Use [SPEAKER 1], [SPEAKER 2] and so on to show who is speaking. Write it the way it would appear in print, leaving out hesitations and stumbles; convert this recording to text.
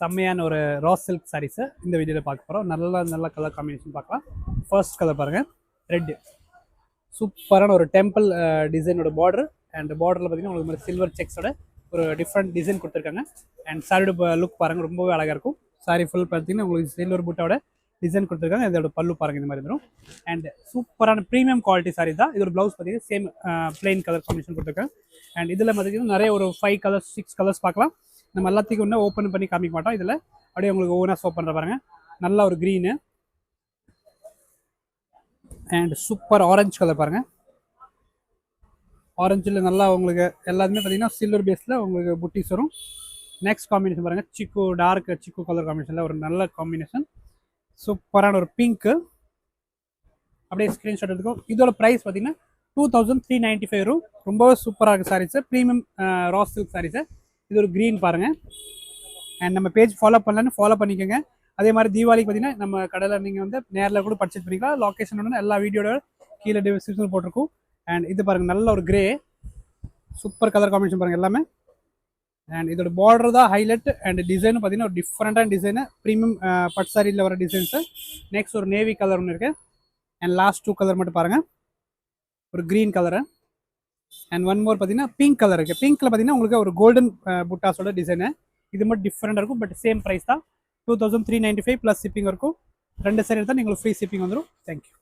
[SPEAKER 1] செம்மையான ஒரு ரா சில்க் சாரீஸை இந்த வீடியோவில் பார்க்க போகிறோம். நல்ல கலர் காம்பினேஷன் பார்க்கலாம். ஃபர்ஸ்ட் கலர் பாருங்கள், ரெட். சூப்பரான ஒரு டெம்பிள் டிசைனோட பார்டர். அண்ட் பார்டரில் பார்த்தீங்கன்னா உங்களுக்கு மாதிரி சில்வர் செக்ஸோட ஒரு டிஃப்ரெண்ட் டிசைன் கொடுத்துருக்காங்க. அண்ட் சாரியோட லுக் பாருங்கள், ரொம்பவே அழகாக இருக்கும். சாரி ஃபுல் பார்த்தீங்கன்னா உங்களுக்கு சில்வர் புட்டாவோட டிசைன் கொடுத்துருக்காங்க. இதோட பல்லு பாருங்கள், இந்த மாதிரி வரும். அண்ட் சூப்பரான ப்ரீமியம் குவாலிட்டி சாரி தான். இதோட ப்ளவுஸ் பார்த்தீங்கன்னா சேம் பிளெயின் கலர் காம்பினேஷன் கொடுத்துருக்காங்க. அண்ட் இதில் பார்த்தீங்கன்னா நிறைய ஒரு 5 கலர்ஸ் 6 கலர்ஸ் பார்க்கலாம். நம்ம எல்லாத்தையும் ஒன்று ஓப்பன் பண்ணி காமிக்க மாட்டோம். இதில் அப்படியே உங்களுக்கு ஒவ்வொன்றா ஷோ பண்ணுற பாருங்க. நல்ல ஒரு green and super orange colour பாருங்கள். ஆரஞ்சில் நல்லா உங்களுக்கு எல்லாருமே பார்த்தீங்கன்னா சில்வர் பேஸில் உங்களுக்கு புட்டிஸ் வரும். நெக்ஸ்ட் காம்பினேஷன் பாருங்கள், சிக்கு டார்க் சிக்கு கலர் காம்பினேஷனில் ஒரு நல்ல காம்பினேஷன். சூப்பரான ஒரு பிங்க்கு. அப்படியே ஸ்க்ரீன்ஷாட் எடுத்துக்கோ. இதோட ப்ரைஸ் பார்த்தீங்கன்னா 2395 ரூ. ரொம்பவே சூப்பராக இருக்குது saris, premium raw silk saris. இது ஒரு க்ரீன் பாருங்கள். அண்ட் நம்ம பேஜ் ஃபாலோ பண்ணலான்னு ஃபாலோ பண்ணிக்கோங்க. அதே மாதிரி தீபாவளிக்கு பார்த்தீங்கன்னா நம்ம கடையில் நீங்கள் வந்து நேரில் கூட பர்ச்சேஸ் பண்ணிக்கலாம். லொக்கேஷன் வந்து எல்லா வீடியோட கீழே டிஸ்கிரிப்ஷனில் போட்டிருக்கும். அண்ட் இது பாருங்கள், நல்ல ஒரு கிரே சூப்பர் கலர் காம்பினேஷன் பாருங்கள் எல்லாமே. அண்ட் இதோட பார்டர் தான் ஹைலைட். அண்ட் டிசைன் பார்த்தீங்கன்னா ஒரு டிஃப்ரெண்டான டிசைனு, ப்ரீமியம் பட் சாரியில் வர டிசைன்ஸு. நெக்ஸ்ட் ஒரு நேவி கலர் ஒன்று இருக்குது. அண்ட் லாஸ்ட் 2 கலர் மட்டும் பாருங்கள், ஒரு green colour. And one more பார்த்தீங்கன்னா பிங்க் கலர் இருக்குது. பிங்க்கில் பார்த்தீங்கன்னா உங்களுக்கு ஒரு கோல்டன் புட்டாஸோட டிசைனு. இது மட்டும் டிஃப்ரெண்டாக இருக்கும். பட் சேம் ப்ரைஸ் தான், 2395 ப்ளஸ் ஷிப்பிங் இருக்கும். 2 சாரி எடுத்தால் உங்களுக்கு ஃப்ரீ ஷிப்பிங் வந்துடும். தேங்க்யூ.